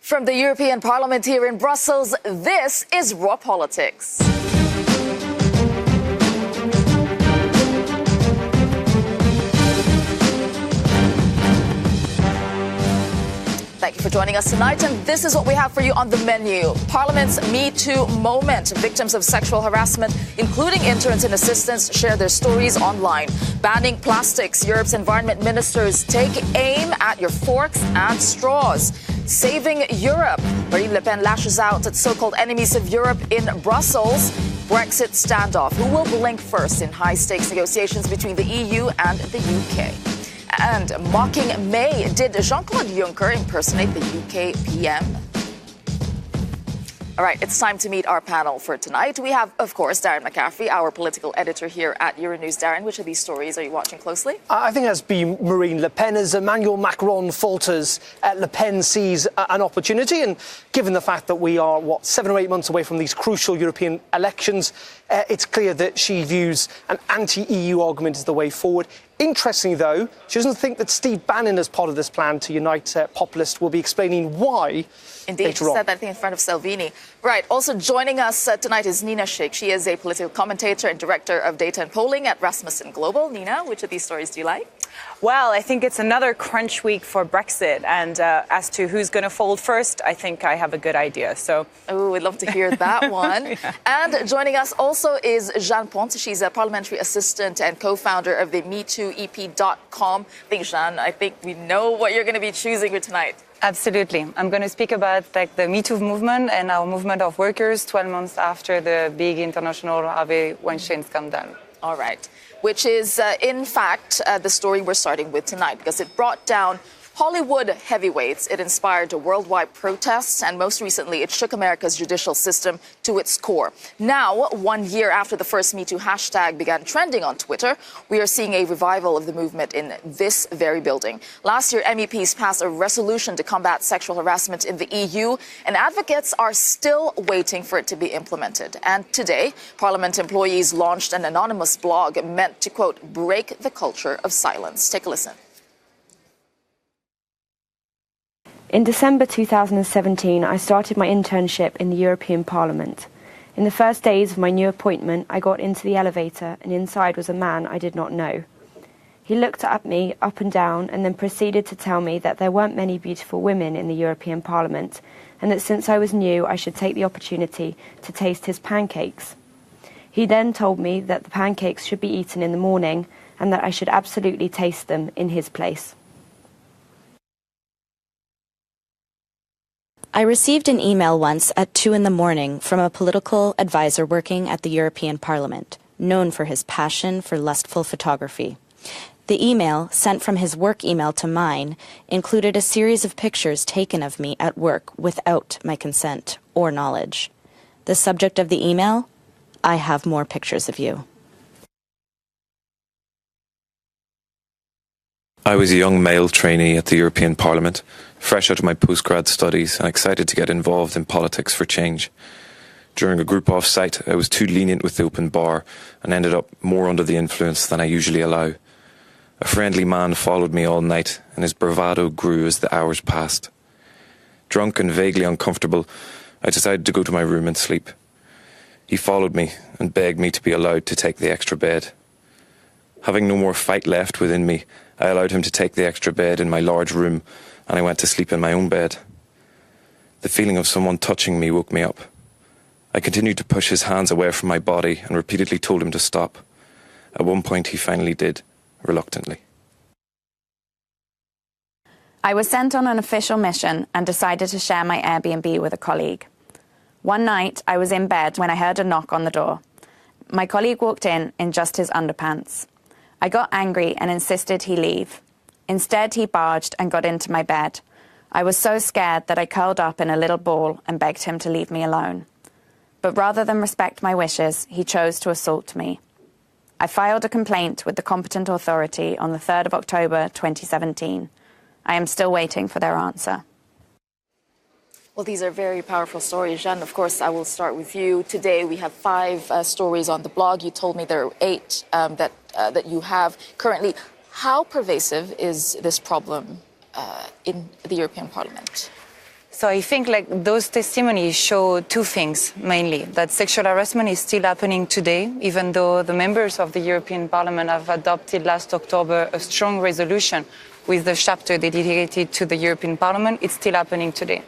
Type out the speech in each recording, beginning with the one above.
From the European Parliament here in Brussels, this is Raw Politics. Thank you for joining us tonight, and this is what we have for you on the menu. Parliament's metoo moment. Victims of sexual harassment, including interns and assistants, share their stories online. Banning plastics. Europe's environment ministers take aim at your forks and straws. Saving Europe. Marine Le Pen lashes out at so-called enemies of Europe in Brussels. Brexit standoff. Who will blink first in high-stakes negotiations between the EU and the UK? And mocking May, did Jean Claude Juncker impersonate the UK PM? All right, it's time to meet our panel for tonight. We have, of course, Darren McCaffrey, our political editor here at Euronews. Darren, which of these stories are you watching closely? I think it has been Marine Le Pen. As Emmanuel Macron falters, Le Pen sees an opportunity. And given the fact that we are, 7 or 8 months away from these crucial European elections, it's clear that she views an anti-EU argument as the way forward. Interestingly, though, she doesn't think that Steve Bannon, as part of this plan to unite populists, will be explaining why. Indeed, she said that thing in front of Salvini. Right, also joining us tonight is Nina Sheikh. She is a political commentator and director of data and polling at Rasmussen Global. Nina, which of these stories do you like? Well, I think it's another crunch week for Brexit. And as to who's going to fold first, I think I have a good idea. So, oh, we'd love to hear that one. Yeah. And joining us also is Jeanne Ponte. She's a parliamentary assistant and co-founder of the metooep.com. I think we know what you're going to be choosing for tonight. Absolutely. I'm going to speak about the MeToo movement and our movement of workers 12 months after the big international Harvey Weinstein scandal. All right. Which is, in fact, the story we're starting with tonight, because it brought down Hollywood heavyweights. It inspired worldwide protests, and most recently, it shook America's judicial system to its core. Now, 1 year after the first MeToo hashtag began trending on Twitter, we are seeing a revival of the movement in this very building. Last year, MEPs passed a resolution to combat sexual harassment in the EU, and advocates are still waiting for it to be implemented. And today, Parliament employees launched an anonymous blog meant to, quote, break the culture of silence. Take a listen. In December 2017, I started my internship in the European Parliament. In the first days of my new appointment, I got into the elevator and inside was a man I did not know. He looked at me up and down and then proceeded to tell me that there weren't many beautiful women in the European Parliament and that since I was new, I should take the opportunity to taste his pancakes. He then told me that the pancakes should be eaten in the morning and that I should absolutely taste them in his place. I received an email once at 2 a.m. from a political advisor working at the European Parliament, known for his passion for lustful photography. The email, sent from his work email to mine, included a series of pictures taken of me at work without my consent or knowledge. The subject of the email? I have more pictures of you. I was a young male trainee at the European Parliament, fresh out of my postgrad studies and excited to get involved in politics for change. During a group off-site, I was too lenient with the open bar and ended up more under the influence than I usually allow. A friendly man followed me all night and his bravado grew as the hours passed. Drunk and vaguely uncomfortable, I decided to go to my room and sleep. He followed me and begged me to be allowed to take the extra bed. Having no more fight left within me, I allowed him to take the extra bed in my large room and I went to sleep in my own bed. The feeling of someone touching me woke me up. I continued to push his hands away from my body and repeatedly told him to stop. At one point he finally did, reluctantly. I was sent on an official mission and decided to share my Airbnb with a colleague. One night I was in bed when I heard a knock on the door. My colleague walked in just his underpants. I got angry and insisted he leave. Instead, he barged and got into my bed. I was so scared that I curled up in a little ball and begged him to leave me alone. But rather than respect my wishes, he chose to assault me. I filed a complaint with the competent authority on the 3rd of October 2017. I am still waiting for their answer. Well, these are very powerful stories. Jeanne, of course, I will start with you. Today, we have 5 stories on the blog. You told me there are 8 that you have currently. How pervasive is this problem in the European Parliament? So I think like those testimonies show two things mainly, that sexual harassment is still happening today, even though the members of the European Parliament have adopted last October a strong resolution with the chapter dedicated to the European Parliament. It's still happening today.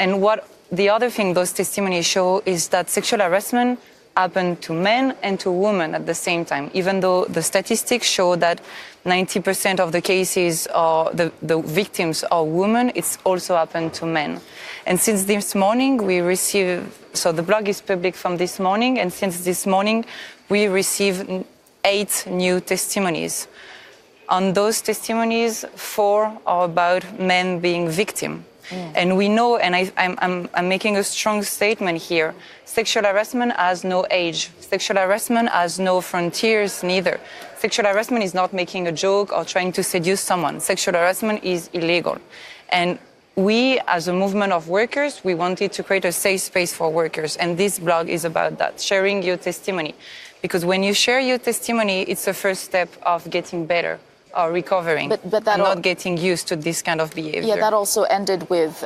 And what the other thing those testimonies show is that sexual harassment happened to men and to women at the same time, even though the statistics show that 90% of the cases are the victims are women, it's also happened to men. And since this morning, so the blog is public from this morning, and since this morning, we received 8 new testimonies. On those testimonies, 4 are about men being victims. And we know, and I'm making a strong statement here, sexual harassment has no age. Sexual harassment has no frontiers neither. Sexual harassment is not making a joke or trying to seduce someone. Sexual harassment is illegal. And we, as a movement of workers, we wanted to create a safe space for workers. And this blog is about that, sharing your testimony. Because when you share your testimony, it's the first step of getting better. Or recovering, but that and not getting used to this kind of behavior. Yeah, that also ended with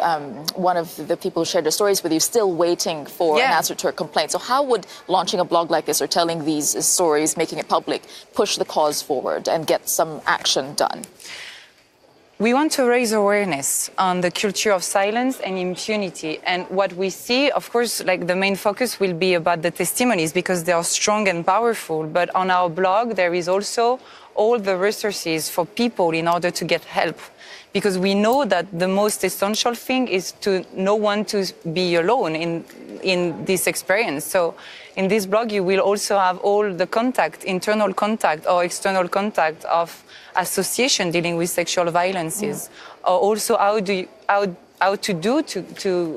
one of the people who shared their stories with you still waiting for an answer to her complaint. So how would launching a blog like this or telling these stories, making it public, push the cause forward and get some action done? We want to raise awareness on the culture of silence and impunity. And what we see, of course, like the main focus will be about the testimonies because they are strong and powerful. But on our blog, there is also all the resources for people in order to get help. Because we know that the most essential thing is to no one to be alone in this experience. So in this blog, you will also have all the contact, internal contact or external contact of association dealing with sexual violences. Or also how to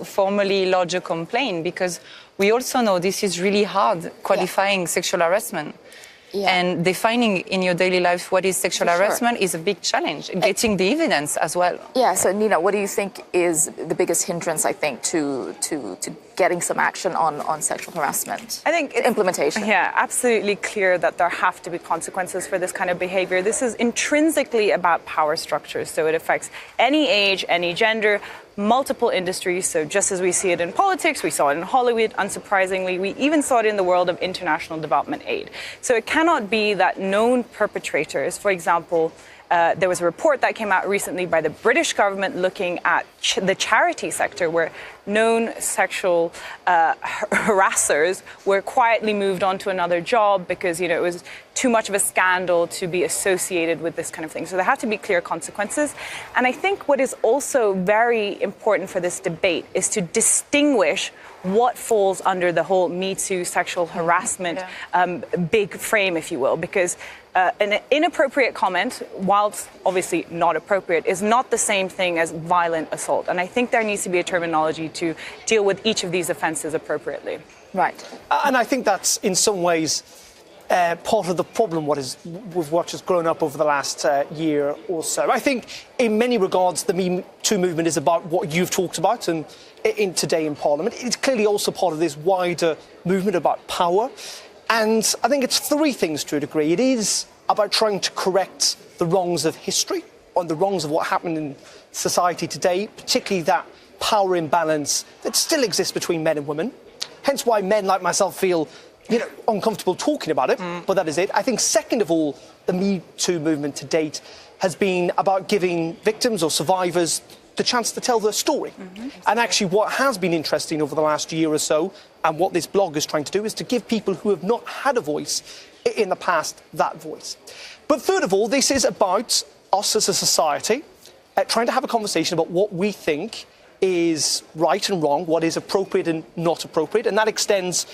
formally lodge a complaint, because we also know this is really hard, qualifying sexual harassment. Yeah. And defining in your daily life what is sexual harassment is a big challenge, getting the evidence as well. Yeah, so Nina, what do you think is the biggest hindrance, I think, to getting some action on sexual harassment? I think it's implementation. Yeah, absolutely clear that there have to be consequences for this kind of behavior. This is intrinsically about power structures, so it affects any age, any gender, multiple industries. So just as we see it in politics, we saw it in Hollywood, unsurprisingly, we even saw it in the world of international development aid. So it cannot be that known perpetrators, for example, there was a report that came out recently by the British government looking at the charity sector where known sexual harassers were quietly moved on to another job because, it was too much of a scandal to be associated with this kind of thing. So there have to be clear consequences. And I think what is also very important for this debate is to distinguish what falls under the whole Me Too sexual harassment big frame, if you will, because an inappropriate comment, whilst obviously not appropriate, is not the same thing as violent assault. And I think there needs to be a terminology to deal with each of these offences appropriately. Right. And I think that's in some ways part of the problem with what has grown up over the last year or so. I think in many regards the Me Too movement is about what you've talked about and today in Parliament. It's clearly also part of this wider movement about power. And I think it's 3 things to a degree. It is about trying to correct the wrongs of history, on the wrongs of what happened in society today, particularly that power imbalance that still exists between men and women. Hence why men like myself feel, uncomfortable talking about it, but that is it. I think second of all, the Me Too movement to date has been about giving victims or survivors the chance to tell their story. And actually what has been interesting over the last year or so, and what this blog is trying to do, is to give people who have not had a voice in the past that voice. But third of all, this is about us as a society trying to have a conversation about what we think is right and wrong, what is appropriate and not appropriate, and that extends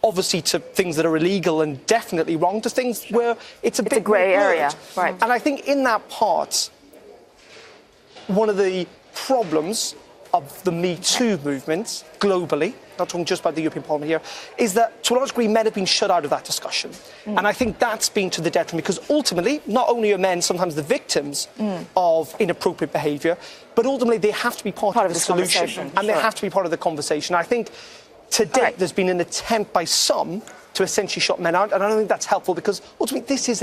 obviously to things that are illegal and definitely wrong, to things where it's a grey area. Right. And I think in that part, one of the problems of the Me Too movement globally, not talking just about the European Parliament here, is that to a large degree men have been shut out of that discussion. And I think that's been to the detriment, because ultimately not only are men sometimes the victims of inappropriate behaviour, but ultimately they have to be part of the solution, and they have to be part of the conversation. I think to date there's been an attempt by some to essentially shut men out, and I don't think that's helpful, because ultimately this is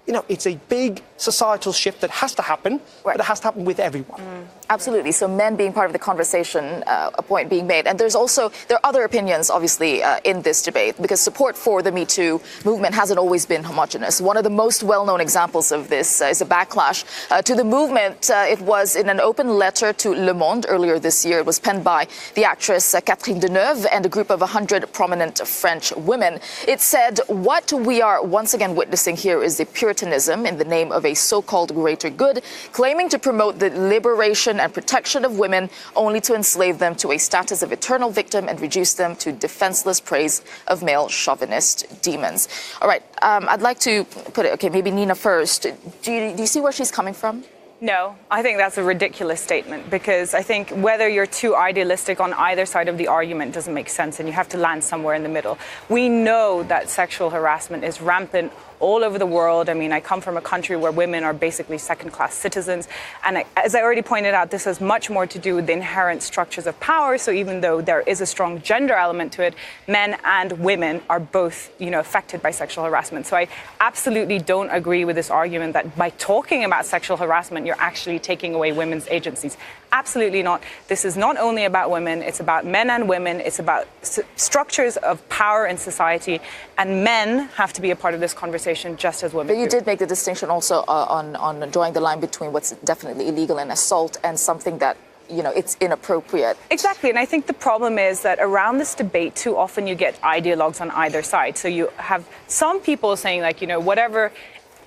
it's a big societal shift that has to happen, but it has to happen with everyone. Absolutely. So men being part of the conversation, a point being made. And there are other opinions, obviously, in this debate, because support for the metoo movement hasn't always been homogenous. One of the most well-known examples of this is a backlash to the movement. It was in an open letter to Le Monde earlier this year. It was penned by the actress Catherine Deneuve and a group of 100 prominent French women. It said, what we are once again witnessing here is the Puritanism in the name of a so-called greater good, claiming to promote the liberation and protection of women only to enslave them to a status of eternal victim and reduce them to defenseless praise of male chauvinist demons. All right, I'd like to put it, okay, maybe Nina first. Do you see where she's coming from? No, I think that's a ridiculous statement, because I think whether you're too idealistic on either side of the argument doesn't make sense, and you have to land somewhere in the middle. We know that sexual harassment is rampant all over the world. I mean, I come from a country where women are basically second-class citizens. And as I already pointed out, this has much more to do with the inherent structures of power. So even though there is a strong gender element to it, men and women are both, affected by sexual harassment. So I absolutely don't agree with this argument that by talking about sexual harassment, you're actually taking away women's agencies. Absolutely not. This is not only about women, it's about men and women. It's about structures of power in society. And men have to be a part of this conversation just as women. But you did make the distinction also on drawing the line between what's definitely illegal and assault and something that, it's inappropriate. Exactly. And I think the problem is that around this debate, too often you get ideologues on either side. So you have some people saying, whatever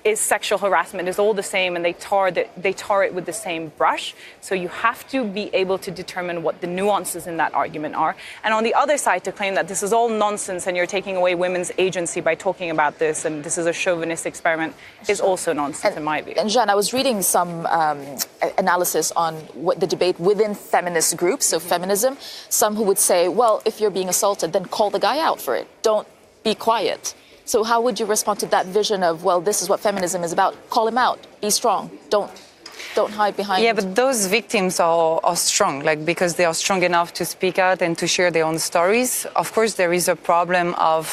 is sexual harassment is all the same, and they tar it with the same brush. So you have to be able to determine what the nuances in that argument are. And on the other side, to claim that this is all nonsense and you're taking away women's agency by talking about this, and this is a chauvinist experiment, is also nonsense in my view. And Jean, I was reading some analysis on what the debate within feminist groups, so feminism, some who would say, well, if you're being assaulted, then call the guy out for it. Don't be quiet. So how would you respond to that vision of, well, this is what feminism is about? Call him out. Be strong. Don't hide behind. Yeah, but those victims are strong, because they are strong enough to speak out and to share their own stories. Of course, there is a problem of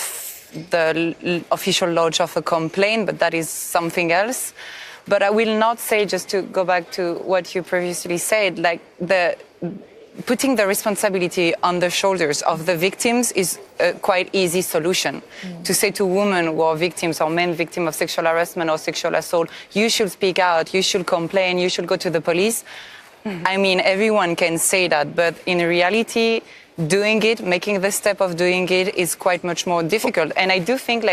the official lodge of a complaint, but that is something else. But I will not say, just to go back to what you previously said, putting the responsibility on the shoulders of the victims is a quite easy solution. To say to women who are victims or men victims of sexual harassment or sexual assault, you should speak out, you should complain, you should go to the police. I mean, everyone can say that, but in reality, doing it, making the step of doing it is quite much more difficult. And I do think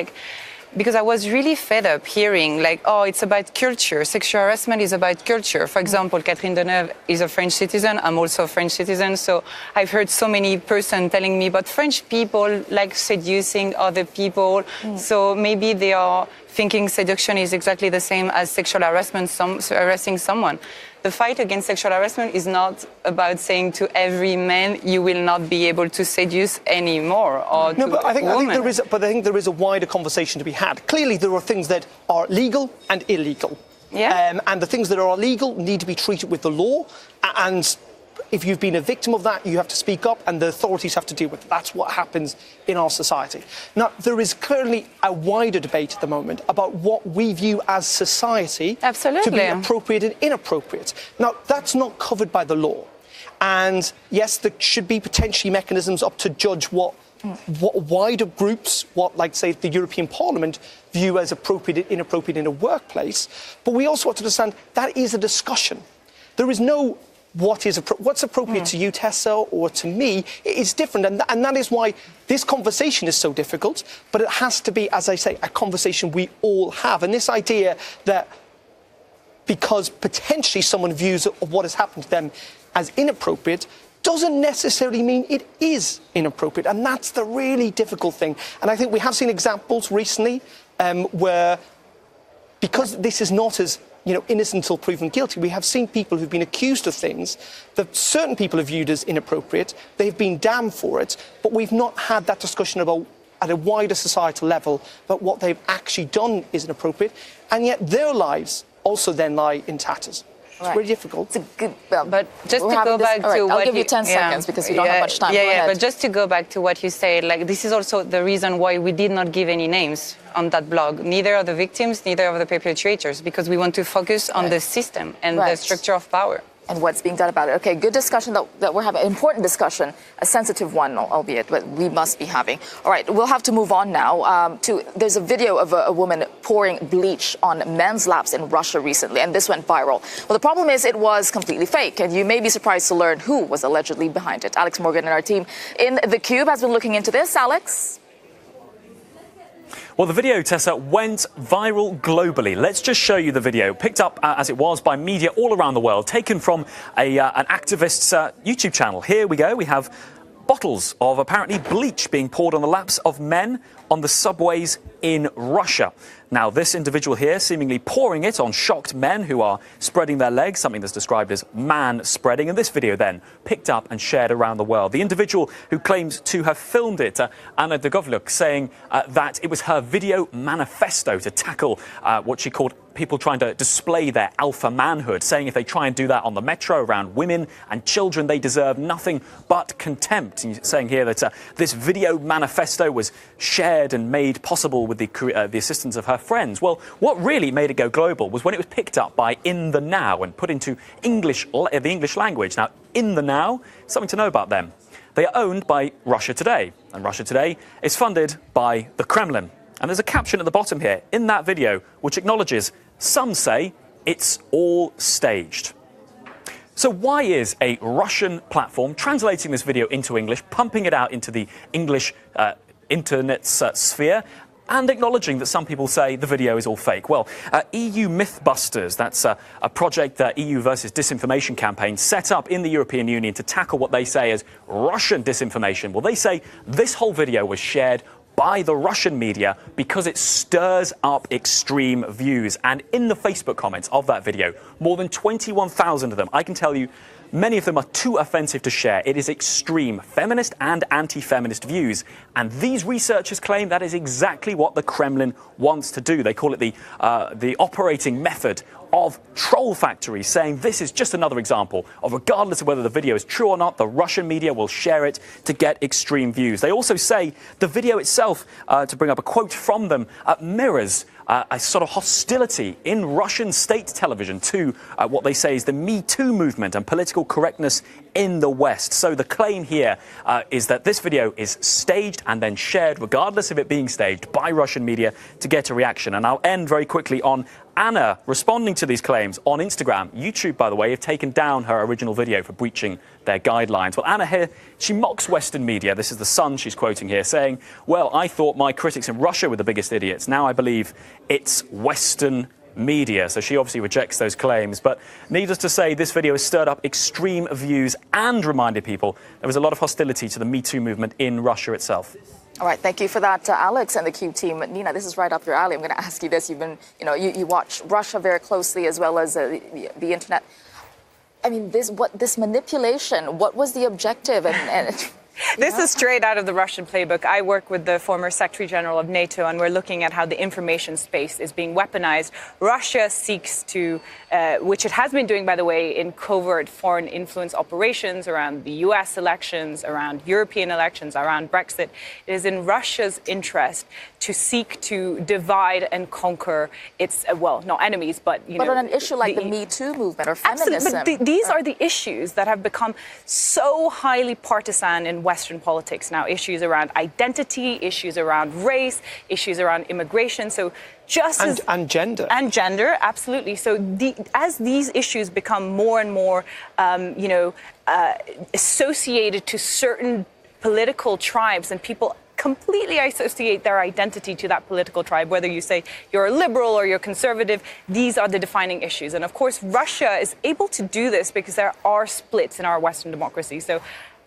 because I was really fed up hearing it's about culture. Sexual harassment is about culture. For example, Catherine Deneuve is a French citizen. I'm also a French citizen. So I've heard so many persons telling me, but French people like seducing other people. So maybe they are thinking seduction is exactly the same as sexual harassment, harassing someone. The fight against sexual harassment is not about saying to every man you will not be able to seduce anymore, or no, to but I think there is a wider conversation to be had. Clearly, there are things that are legal and illegal. Yeah. And the things that are illegal need to be treated with the law. And if you've been a victim of that, you have to speak up, and the authorities have to deal with it. That's what happens in our society. Now, there is clearly a wider debate at the moment about what we view as society to be appropriate and inappropriate. Now, that's not covered by the law. And yes, there should be potentially mechanisms up to judge what wider groups, say, the European Parliament view as appropriate and inappropriate in a workplace. But we also have to understand that is a discussion. There is no what's appropriate to you, Tessa, or to me. It's different, and that is why this conversation is so difficult. But it has to be, as I say, a conversation we all have. And this idea that because potentially someone views what has happened to them as inappropriate doesn't necessarily mean it is inappropriate. And that's the really difficult thing. And I think we have seen examples recently where, because this is not as innocent until proven guilty, we have seen people who've been accused of things that certain people have viewed as inappropriate. They've been damned for it, but we've not had that discussion about, at a wider societal level, about what they've actually done is inappropriate, and yet their lives also then lie in tatters. It's really difficult. It's a good, but just to go back to what I'll give you 10 seconds because we don't have much time. Yeah, but just to go back to what you said, this is also the reason why we did not give any names on that blog, neither of the victims, neither of the perpetrators, because we want to focus on the system and the structure of power. and what's being done about it. Okay, good discussion that we're having, important discussion, a sensitive one, albeit, but we must be having. All right, we'll have to move on now there's a video of a woman pouring bleach on men's laps in Russia recently, and this went viral. Well, the problem is it was completely fake, and you may be surprised to learn who was allegedly behind it. Alex Morgan and our team in The Cube has been looking into this. Alex? Well, the video, Tessa, went viral globally. Let's just show you the video, picked up as it was by media all around the world, taken from an activist's YouTube channel. Here we go. We have bottles of apparently bleach being poured on the laps of men on the subways in Russia. Now, this individual here seemingly pouring it on shocked men who are spreading their legs, something that's described as man spreading. And this video then picked up and shared around the world. The individual who claims to have filmed it, Anna Dogovlyuk, saying that it was her video manifesto to tackle what she called people trying to display their alpha manhood, saying if they try and do that on the metro around women and children, they deserve nothing but contempt. And saying here that this video manifesto was shared and made possible with the assistance of her friends. Well, what really made it go global was when it was picked up by In the Now and put into the English language. Now, In the Now, something to know about them. They are owned by Russia Today, and Russia Today is funded by the Kremlin. And there's a caption at the bottom here in that video which acknowledges some say it's all staged. So why is a Russian platform translating this video into English, pumping it out into the English internet sphere, and acknowledging that some people say the video is all fake? Well, EU Mythbusters, that's a project that EU versus disinformation campaign set up in the European Union to tackle what they say is Russian disinformation. Well, they say this whole video was shared by the Russian media because it stirs up extreme views. And in the Facebook comments of that video, more than 21,000 of them, I can tell you, many of them are too offensive to share. It is extreme feminist and anti-feminist views. And these researchers claim that is exactly what the Kremlin wants to do. They call it the operating method of troll factories, saying this is just another example of, regardless of whether the video is true or not, the Russian media will share it to get extreme views. They also say the video itself, to bring up a quote from them, mirrors a sort of hostility in Russian state television to what they say is the metoo movement and political correctness in the West. So the claim here is that this video is staged and then shared, regardless of it being staged, by Russian media to get a reaction. And I'll end very quickly on Anna responding to these claims on Instagram. YouTube, by the way, have taken down her original video for breaching their guidelines. Well, Anna here, she mocks Western media. This is The Sun she's quoting here, saying, well, I thought my critics in Russia were the biggest idiots. Now I believe it's Western media. So she obviously rejects those claims. But needless to say, this video has stirred up extreme views and reminded people there was a lot of hostility to the Me Too movement in Russia itself. All right, thank you for that, Alex and the Cube team. Nina, this is right up your alley. I'm going to ask you this. You've been, you watch Russia very closely as well as the internet. I mean, this manipulation, what was the objective? This is straight out of the Russian playbook. I work with the former Secretary General of NATO, and we're looking at how the information space is being weaponized. Russia seeks to, which it has been doing, by the way, in covert foreign influence operations around the US elections, around European elections, around Brexit. It is in Russia's interest to seek to divide and conquer its, well, not enemies, but, But on an issue like the Me Too movement or feminism. Absolutely, but these are the issues that have become so highly partisan in Western politics now. Issues around identity, issues around race, issues around immigration. So and gender. And gender, absolutely. So as these issues become more and more, associated to certain political tribes, and people completely associate their identity to that political tribe, whether you say you're a liberal or you're conservative, these are the defining issues. And of course, Russia is able to do this because there are splits in our Western democracy. So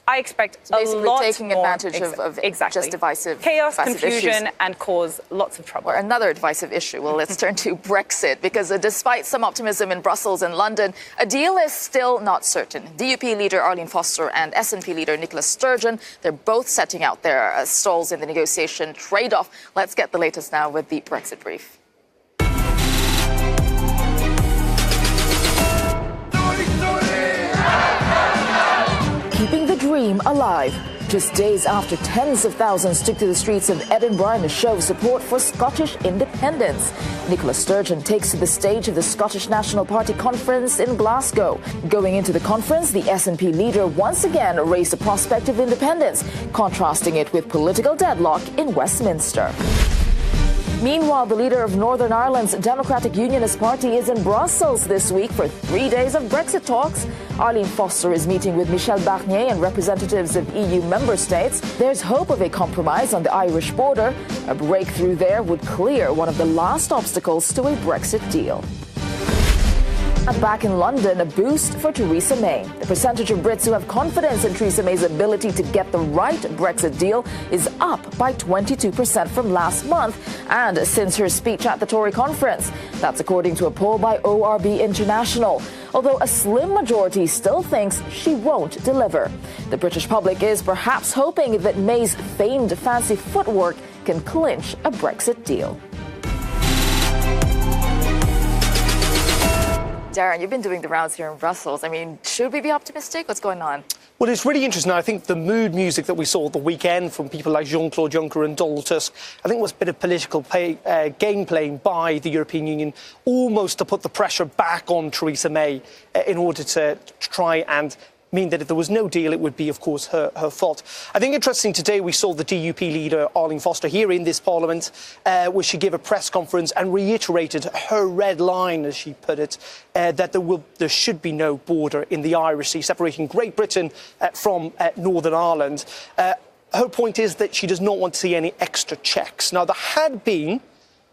I expect a lot taking more advantage of just divisive chaos, confusion, issues, and cause lots of trouble. Or another divisive issue. Well, let's turn to Brexit, because despite some optimism in Brussels and London, a deal is still not certain. DUP leader Arlene Foster and SNP leader Nicola Sturgeon, they're both setting out their stalls in the negotiation trade-off. Let's get the latest now with the Brexit brief. Keeping the dream alive. just days after tens of thousands took to the streets of Edinburgh in a show of support for Scottish independence. Nicola Sturgeon takes to the stage of the Scottish National Party conference in Glasgow. Going into the conference, the SNP leader once again raised the prospect of independence, contrasting it with political deadlock in Westminster. Meanwhile, the leader of Northern Ireland's Democratic Unionist Party is in Brussels this week for 3 days of Brexit talks. Arlene Foster is meeting with Michel Barnier and representatives of EU member states. There's hope of a compromise on the Irish border. A breakthrough there would clear one of the last obstacles to a Brexit deal. Back in London, a boost for Theresa May. The percentage of Brits who have confidence in Theresa May's ability to get the right Brexit deal is up by 22% from last month and since her speech at the Tory conference. That's according to a poll by ORB International. Although a slim majority still thinks she won't deliver. The British public is perhaps hoping that May's famed fancy footwork can clinch a Brexit deal. Darren, you've been doing the rounds here in Brussels. I mean, should we be optimistic? What's going on? Well, it's really interesting. I think the mood music that we saw at the weekend from people like Jean Claude Juncker and Donald Tusk, I think was a bit of political game playing by the European Union, almost to put the pressure back on Theresa May in order to try and mean that if there was no deal, it would be, of course, her fault. I think interesting today we saw the DUP leader, Arlene Foster, here in this Parliament, where she gave a press conference and reiterated her red line, as she put it, that there should be no border in the Irish Sea, separating Great Britain from Northern Ireland. Her point is that she does not want to see any extra checks. Now, there had been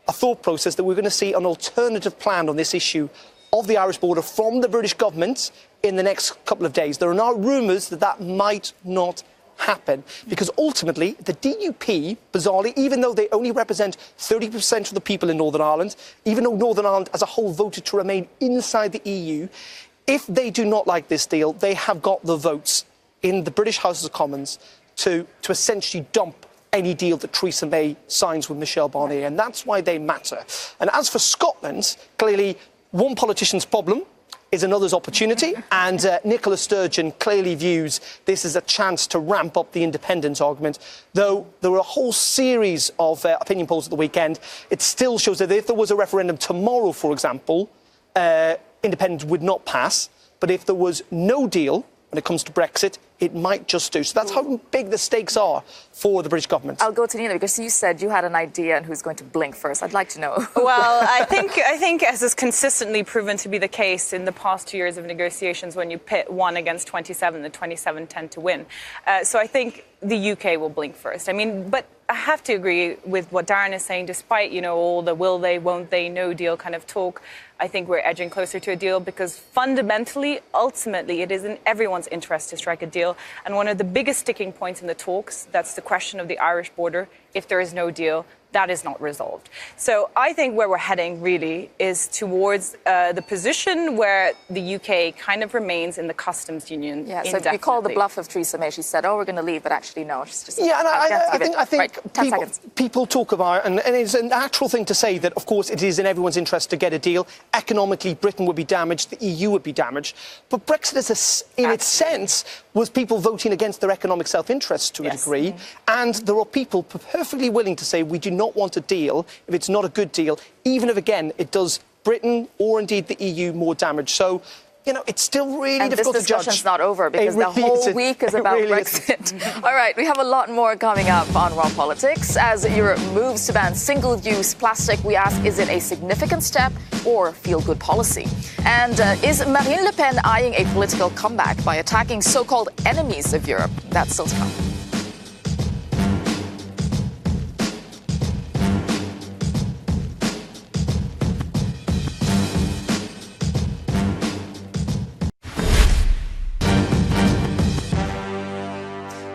a thought process that we're going to see an alternative plan on this issue of the Irish border from the British government in the next couple of days. There are now rumours that that might not happen because ultimately the DUP, bizarrely, even though they only represent 30% of the people in Northern Ireland, even though Northern Ireland as a whole voted to remain inside the EU, if they do not like this deal, they have got the votes in the British House of Commons to essentially dump any deal that Theresa May signs with Michel Barnier, and that's why they matter. And as for Scotland, clearly one politician's problem is another's opportunity, and Nicola Sturgeon clearly views this as a chance to ramp up the independence argument, though there were a whole series of opinion polls at the weekend. It still shows that if there was a referendum tomorrow, for example, independence would not pass, but if there was no deal when it comes to Brexit, it might just do. So that's how big the stakes are for the British government. I'll go to Nina because you said you had an idea on who's going to blink first. I'd like to know. Well, I think as is consistently proven to be the case in the past 2 years of negotiations, when you pit one against 27, the 27 tend to win. So I think the UK will blink first. I mean, but I have to agree with what Darren is saying, despite, all the will they, won't they, no deal kind of talk. I think we're edging closer to a deal because fundamentally, ultimately, it is in everyone's interest to strike a deal. And one of the biggest sticking points in the talks, that's the question of the Irish border. If there is no deal, that is not resolved. So I think where we're heading really is towards the position where the UK kind of remains in the customs union. Yeah, so you call the bluff of Theresa May. She said, we're going to leave, but actually, no. She's just... Yeah, and I think right, people talk about, and it's a natural thing to say that, of course, it is in everyone's interest to get a deal. Economically, Britain would be damaged, the EU would be damaged. But Brexit, in its sense, was people voting against their economic self-interest to a degree. And there are people perfectly willing to say we do not want a deal if it's not a good deal, even if, again, it does Britain or indeed the EU more damage. So, it's still really difficult to judge. This discussion's not over because the whole week is about Brexit. All right, we have a lot more coming up on Raw Politics. As Europe moves to ban single-use plastic, we ask, is it a significant step or feel-good policy? And is Marine Le Pen eyeing a political comeback by attacking so-called enemies of Europe? That's still to come.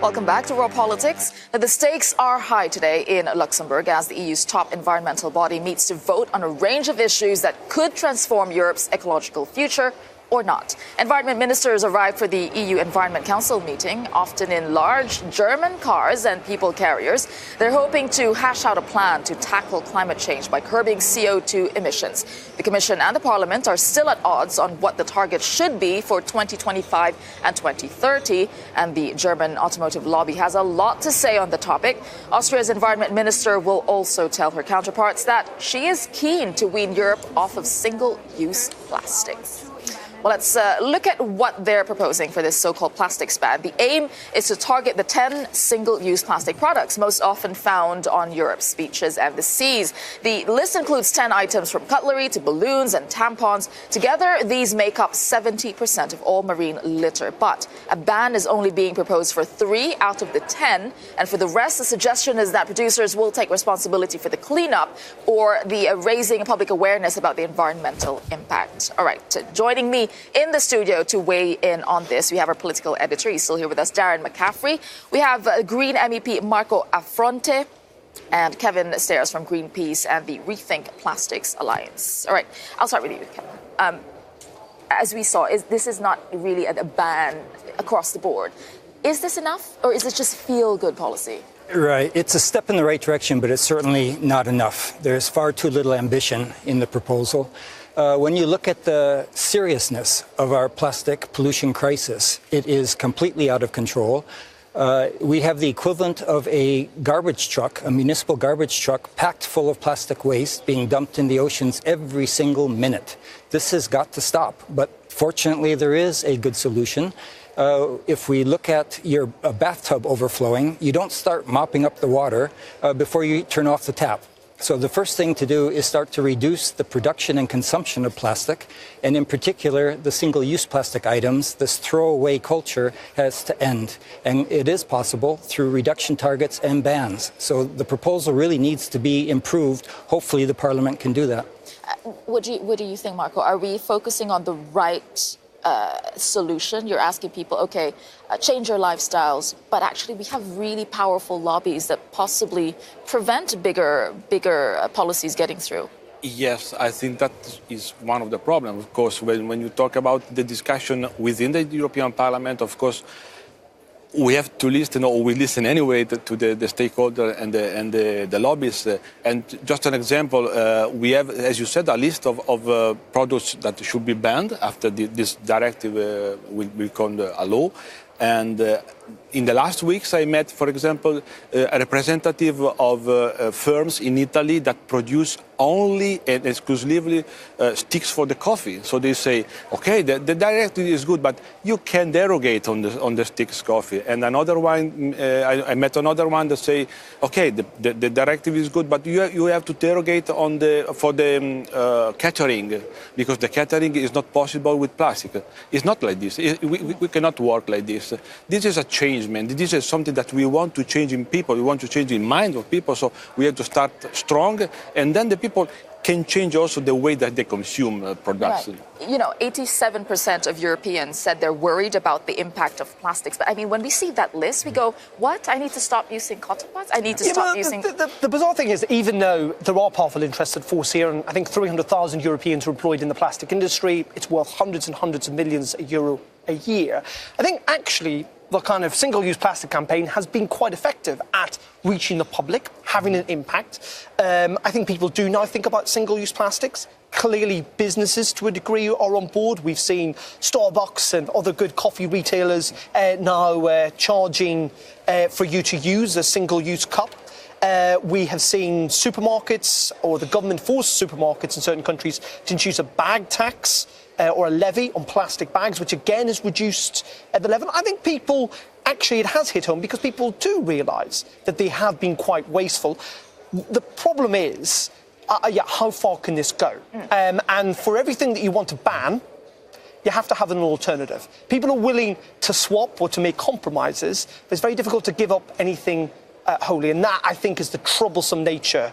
Welcome back to Raw Politics. Now, the stakes are high today in Luxembourg as the EU's top environmental body meets to vote on a range of issues that could transform Europe's ecological future or not. Environment ministers arrived for the EU Environment Council meeting, often in large German cars and people carriers. They're hoping to hash out a plan to tackle climate change by curbing CO2 emissions. The Commission and the Parliament are still at odds on what the target should be for 2025 and 2030, and the German automotive lobby has a lot to say on the topic. Austria's Environment Minister will also tell her counterparts that she is keen to wean Europe off of single-use plastics. Well, let's look at what they're proposing for this so-called plastics ban. The aim is to target the 10 single-use plastic products most often found on Europe's beaches and the seas. The list includes 10 items from cutlery to balloons and tampons. Together, these make up 70% of all marine litter. But a ban is only being proposed for 3 out of the 10. And for the rest, the suggestion is that producers will take responsibility for the cleanup or the raising public awareness about the environmental impact. All right, joining me in the studio to weigh in on this, we have our political editor. He's still here with us, Darren McCaffrey. We have Green MEP Marco Affronte and Kevin Stairs from Greenpeace and the Rethink Plastics Alliance. All right, I'll start with you, Kevin. As we saw, this is not really a ban across the board. Is this enough, or is this just feel-good policy? Right. It's a step in the right direction, but it's certainly not enough. There's far too little ambition in the proposal. When you look at the seriousness of our plastic pollution crisis, it is completely out of control. We have the equivalent of a garbage truck, a municipal garbage truck, packed full of plastic waste being dumped in the oceans every single minute. This has got to stop. But fortunately, there is a good solution. If we look at your bathtub overflowing, you don't start mopping up the water before you turn off the tap. So the first thing to do is start to reduce the production and consumption of plastic, and in particular, the single-use plastic items. This throwaway culture has to end, and it is possible through reduction targets and bans. So the proposal really needs to be improved. Hopefully the Parliament can do that. What do you think, Marco? Are we focusing on the right solution? You're asking people, okay, change your lifestyles, but actually we have really powerful lobbies that possibly prevent bigger policies getting through. Yes, I think that is one of the problems. Of course, when you talk about the discussion within the European Parliament, of course, we have to listen, or we listen anyway, to the stakeholder and the lobbyists. And just an example, we have, as you said, a list of products that should be banned after this directive will become a law. And in the last weeks, I met, for example, a representative of firms in Italy that produce only and exclusively sticks for the coffee. So they say, okay, the directive is good, but you can derogate on the sticks coffee. And another one, I met another one that say, okay, the directive is good, but you have to derogate for the catering, because the catering is not possible with plastic. It's not like this. We cannot work like this. This is a change, man. This is something that we want to change in people. We want to change in mind of people. So we have to start strong, and then the people can change also the way that they consume products. Right. You know, 87% of Europeans said they're worried about the impact of plastics. But I mean, when we see that list, we go, what? I need to stop using cotton buds? I need to stop using... The bizarre thing is, even though there are powerful interested force here, and I think 300,000 Europeans are employed in the plastic industry, it's worth hundreds and hundreds of millions of euro a year. I think actually the kind of single-use plastic campaign has been quite effective at reaching the public, having an impact. I think people do now think about single-use plastics. Clearly, businesses, to a degree, are on board. We've seen Starbucks and other good coffee retailers now charging for you to use a single-use cup. We have seen supermarkets, or the government forced supermarkets in certain countries to introduce a bag tax or a levy on plastic bags, which again has reduced the level. I think people, actually it has hit home because people do realise that they have been quite wasteful. The problem is, how far can this go? And for everything that you want to ban, you have to have an alternative. People are willing to swap or to make compromises, but it's very difficult to give up anything wholly, and that, I think, is the troublesome nature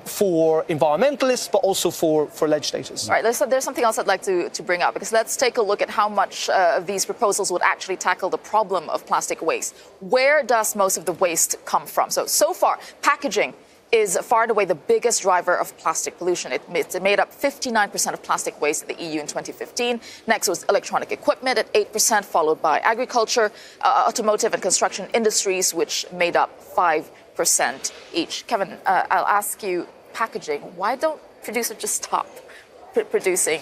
for environmentalists, but also for legislators. All right, there's something else I'd like to bring up, because let's take a look at how much of these proposals would actually tackle the problem of plastic waste. Where does most of the waste come from? So far, packaging, is far and away the biggest driver of plastic pollution. It made up 59% of plastic waste in the EU in 2015. Next was electronic equipment at 8%, followed by agriculture, automotive and construction industries, which made up 5% each. Kevin, I'll ask you, packaging. Why don't producers just stop producing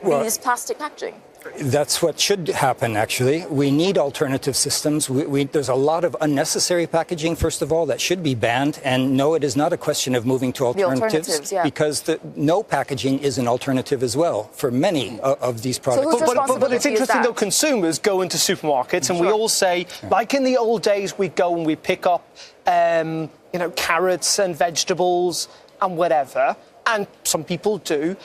these plastic packaging? That's what should happen, actually. We need alternative systems. There's a lot of unnecessary packaging, first of all, that should be banned. And no, it is not a question of moving to alternatives, because no packaging is an alternative as well for many of these products. But it's interesting, though, consumers go into supermarkets and we all say, like in the old days, we go and we pick up, carrots and vegetables and whatever. And some people do.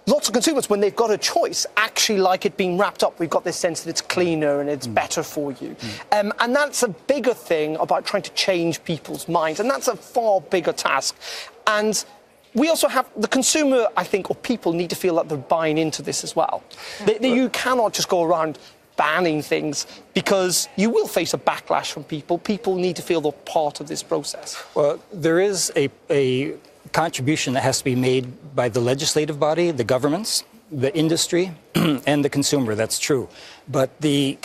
Lots of consumers, when they've got a choice, actually like it being wrapped up. We've got this sense that it's cleaner and it's better for you. And that's a bigger thing about trying to change people's minds. And that's a far bigger task. And we also have the consumer, I think, or people need to feel that they're buying into this as well. You cannot just go around banning things because you will face a backlash from people. People need to feel they're part of this process. Well, there is a contribution that has to be made by the legislative body, the governments, the industry, and the consumer. That's true. But the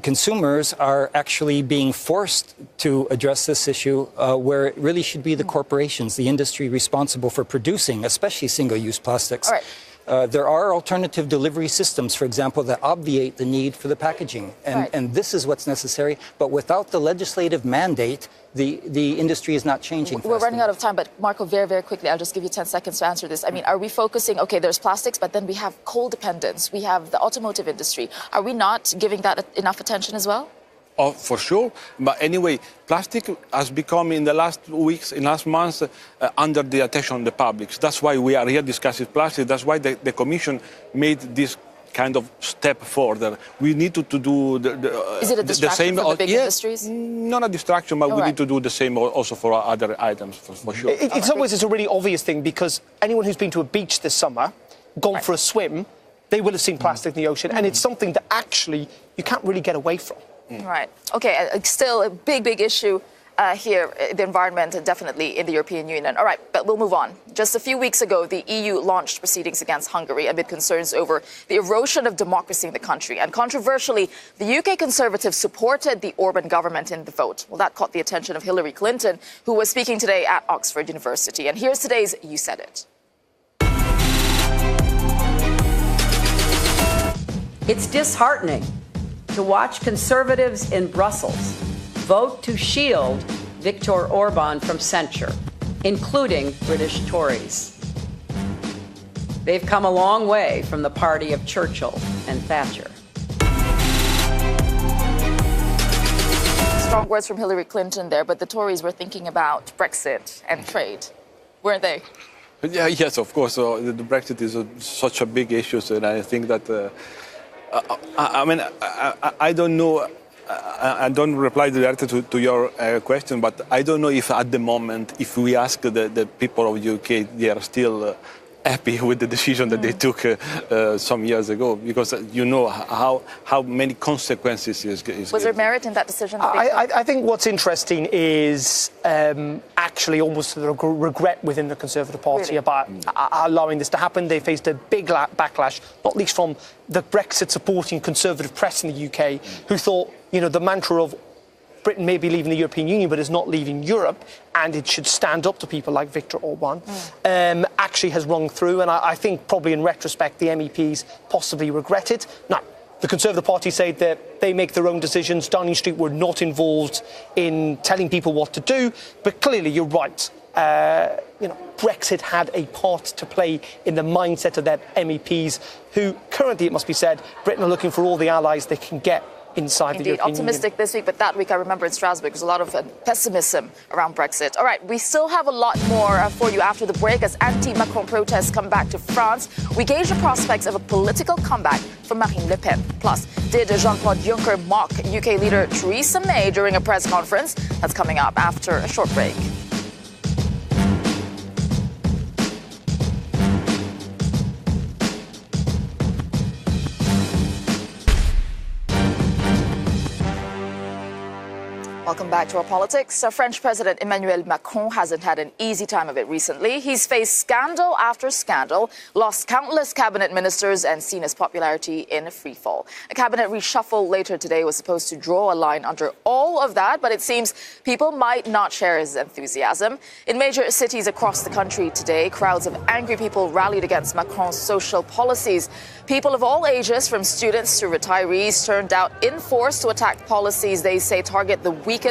consumers are actually being forced to address this issue where it really should be the corporations, the industry responsible for producing, especially single-use plastics. All right. There are alternative delivery systems, for example, that obviate the need for the packaging. And this is what's necessary. But without the legislative mandate, the industry is not changing. We're running out of time, but Marco, very, very quickly, I'll just give you 10 seconds to answer this. I mean, are we focusing, okay, there's plastics, but then we have coal dependence, we have the automotive industry. Are we not giving that enough attention as well? Oh, for sure. But anyway, plastic has become in the last weeks, in last months, under the attention of the public. That's why we are here discussing plastic. That's why the Commission made this kind of step further. We need to do Is it a distraction for the big industries? Not a distraction, but we need to do the same also for other items, for sure. It's a really obvious thing because anyone who's been to a beach this summer, gone for a swim, they will have seen plastic in the ocean. And it's something that actually you can't really get away from. Right. Okay, still a big, big issue here, the environment, definitely in the European Union. All right, but we'll move on. Just a few weeks ago, the EU launched proceedings against Hungary amid concerns over the erosion of democracy in the country. And controversially, the UK Conservatives supported the Orban government in the vote. Well, that caught the attention of Hillary Clinton, who was speaking today at Oxford University. And here's today's You Said It. It's disheartening to watch conservatives in Brussels vote to shield Viktor Orban from censure, including British Tories. They've come a long way from the party of Churchill and Thatcher. Strong words from Hillary Clinton there, but the Tories were thinking about Brexit and trade, weren't they? Yeah, yes, of course. The Brexit is such a big issue, and I think that I don't know. I don't reply directly to your question, but I don't know if at the moment, if we ask the people of the UK, they are still happy with the decision that they took some years ago, because you know how many consequences is Was there merit in that decision? I think what's interesting is actually almost the regret within the Conservative Party about allowing this to happen. They faced a big backlash, not least from the Brexit-supporting Conservative press in the UK, who thought, the mantra of Britain may be leaving the European Union, but is not leaving Europe, and it should stand up to people like Viktor Orban, actually has rung through. And I think probably in retrospect, the MEPs possibly regret it. Now, the Conservative Party say that they make their own decisions. Downing Street were not involved in telling people what to do. But clearly, you're right. Brexit had a part to play in the mindset of their MEPs, who currently, it must be said, Britain are looking for all the allies they can get inside the European optimistic Union. This week, but that week I remember in Strasbourg there's a lot of pessimism around Brexit. All right, we still have a lot more for you after the break as anti-Macron protests come back to France. We gauge the prospects of a political comeback for Marine Le Pen. Plus, did Jean Claude Juncker mock UK leader Theresa May during a press conference? That's coming up after a short break. Welcome back to our politics. French President Emmanuel Macron hasn't had an easy time of it recently. He's faced scandal after scandal, lost countless cabinet ministers, and seen his popularity in a freefall. A cabinet reshuffle later today was supposed to draw a line under all of that, but it seems people might not share his enthusiasm. In major cities across the country today, crowds of angry people rallied against Macron's social policies. People of all ages, from students to retirees, turned out in force to attack policies they say target the weakest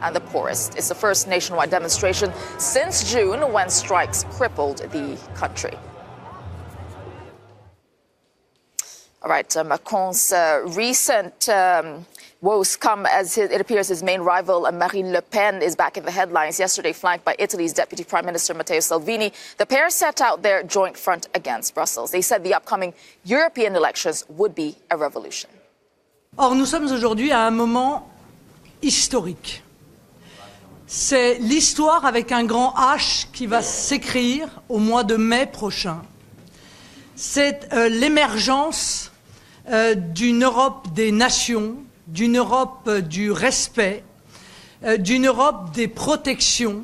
and the poorest. It's the first nationwide demonstration since June, when strikes crippled the country. All right, Macron's recent woes come as it appears his main rival, Marine Le Pen, is back in the headlines. Yesterday, flanked by Italy's Deputy Prime Minister Matteo Salvini, the pair set out their joint front against Brussels. They said the upcoming European elections would be a revolution. Or, nous sommes aujourd'hui à un moment historique. C'est l'histoire avec un grand H qui va s'écrire au mois de mai prochain. C'est l'émergence d'une Europe des nations, d'une Europe du respect, d'une Europe des protections,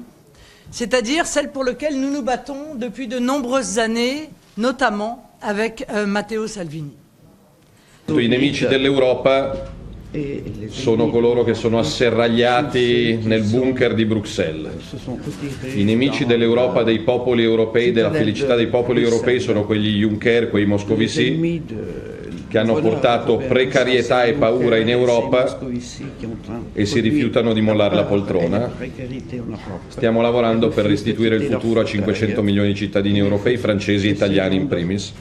c'est-à-dire celle pour laquelle nous nous battons depuis de nombreuses années, notamment avec Matteo Salvini. I nemici dell'Europa sono coloro che sono asserragliati nel bunker di Bruxelles. I nemici dell'Europa, dei popoli europei, della felicità dei popoli europei sono quegli Juncker, quei moscovici che hanno portato precarietà e paura in Europa e si rifiutano di mollare la poltrona. Stiamo lavorando per restituire il futuro a 500 milioni di cittadini europei, francesi e italiani in primis.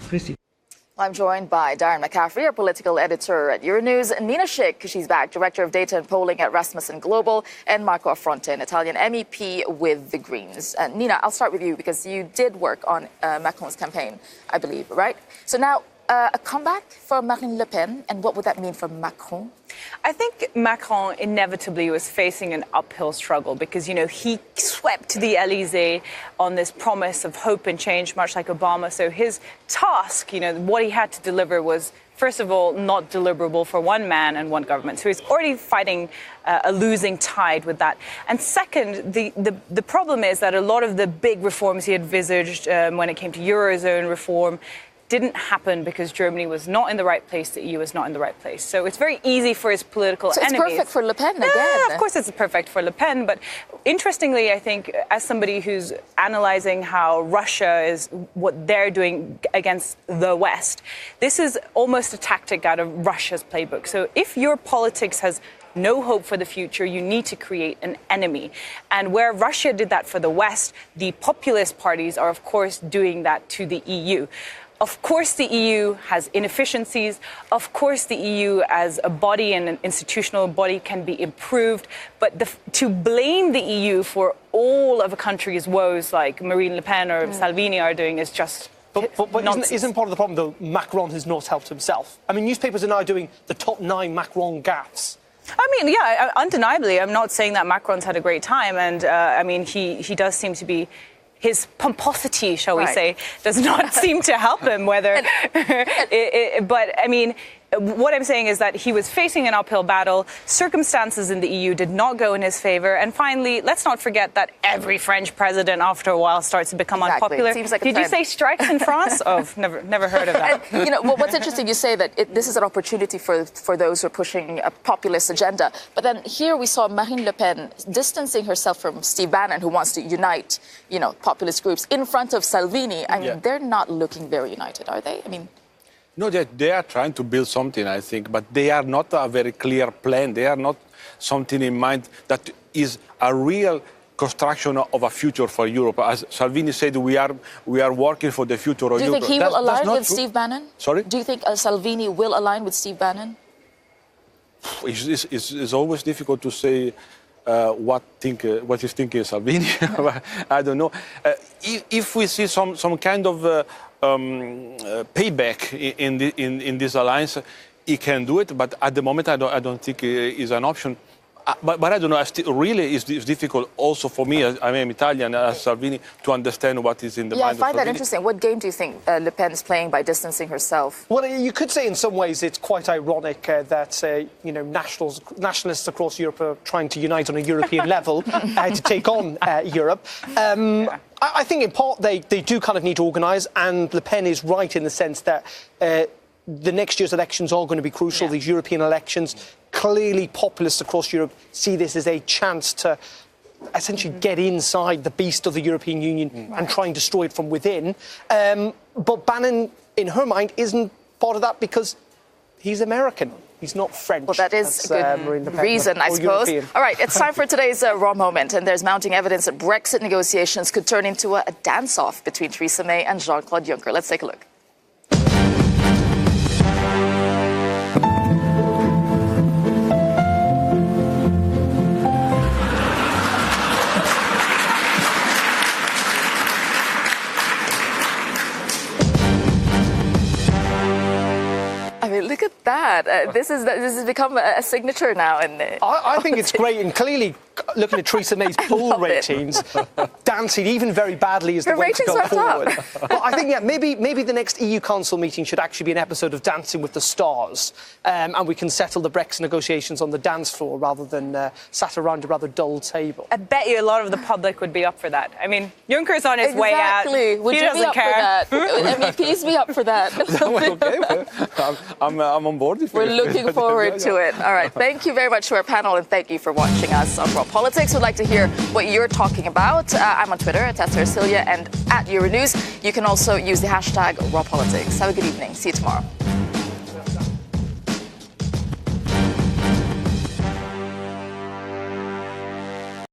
I'm joined by Darren McCaffrey, our political editor at Euronews, Nina Schick, she's back, Director of Data and Polling at Rasmussen Global, and Marco Affronte, an Italian MEP with the Greens. Nina, I'll start with you because you did work on Macron's campaign, I believe, right? So now, a comeback for Marine Le Pen, and what would that mean for Macron? I think Macron inevitably was facing an uphill struggle because, you know, he swept the Elysée on this promise of hope and change, much like Obama. So his task, you know, what he had to deliver was, first of all, not deliverable for one man and one government. So he's already fighting a losing tide with that. And second, the problem is that a lot of the big reforms he envisaged when it came to Eurozone reform didn't happen because Germany was not in the right place, the EU was not in the right place. So it's very easy for his political enemies. So it's perfect for Le Pen again. Yeah, of course it's perfect for Le Pen. But interestingly, I think, as somebody who's analysing how Russia is, what they're doing against the West, this is almost a tactic out of Russia's playbook. So if your politics has no hope for the future, you need to create an enemy. And where Russia did that for the West, the populist parties are, of course, doing that to the EU. Of course, the EU has inefficiencies. Of course, the EU as a body and an institutional body can be improved. But to blame the EU for all of a country's woes, like Marine Le Pen or Salvini are doing, is just But isn't part of the problem, though, Macron has not helped himself? I mean, newspapers are now doing the top 9 Macron gaffes. I mean, yeah, undeniably, I'm not saying that Macron's had a great time. And, I mean, he does seem to be... His pomposity, shall we say, does not seem to help him, whether... but, I mean, what I'm saying is that he was facing an uphill battle. Circumstances in the EU did not go in his favor. And finally, let's not forget that every French president, after a while, starts to become unpopular. It seems like Did you say strikes in France? Oh, never heard of that. And, you know, what's interesting, you say that this is an opportunity for those who are pushing a populist agenda. But then here we saw Marine Le Pen distancing herself from Steve Bannon, who wants to unite, you know, populist groups, in front of Salvini. I mean, they're not looking very united, are they? I mean... No, they are trying to build something, I think, but they are not a very clear plan. They are not something in mind that is a real construction of a future for Europe. As Salvini said, we are working for the future of Europe. Do you think he will align with Steve Bannon? Sorry? Do you think Salvini will align with Steve Bannon? It's always difficult to say what is thinking Salvini. I don't know. If we see some kind of payback in this alliance, he can do it. But at the moment, I don't think it's an option. But I don't know, really it's difficult also for me, I am Italian, as Salvini, to understand what is in the mind of Salvini. Yeah, I find that interesting. What game do you think Le Pen is playing by distancing herself? Well, you could say in some ways it's quite ironic that, nationalists across Europe are trying to unite on a European level to take on Europe. I think in part they do kind of need to organise, and Le Pen is right in the sense that the next year's elections are going to be crucial, these European elections. Clearly, populists across Europe see this as a chance to essentially get inside the beast of the European Union and try and destroy it from within. But Bannon, in her mind, isn't part of that because he's American. He's not French. Well, that is a good reason, I suppose. European. All right, it's time for today's Raw Moment, and there's mounting evidence that Brexit negotiations could turn into a dance-off between Theresa May and Jean Claude Juncker. Let's take a look. Look at that. This has become a signature now. I think it's great, and clearly looking at Theresa May's poll ratings, dancing even very badly is the way to go forward. But I think, maybe the next EU Council meeting should actually be an episode of Dancing with the Stars, and we can settle the Brexit negotiations on the dance floor rather than sat around a rather dull table. I bet you a lot of the public would be up for that. I mean, Juncker's on his way out. Exactly. Would you be up for that? MEPs be up for that? Okay, I'm on board. We're looking forward to it. All right. Thank you very much to our panel, and thank you for watching us on Raw Politics. We'd like to hear what you're talking about. I'm on Twitter at @Ercilia and @Euronews. You can also use the hashtag Raw Politics. Have a good evening. See you tomorrow.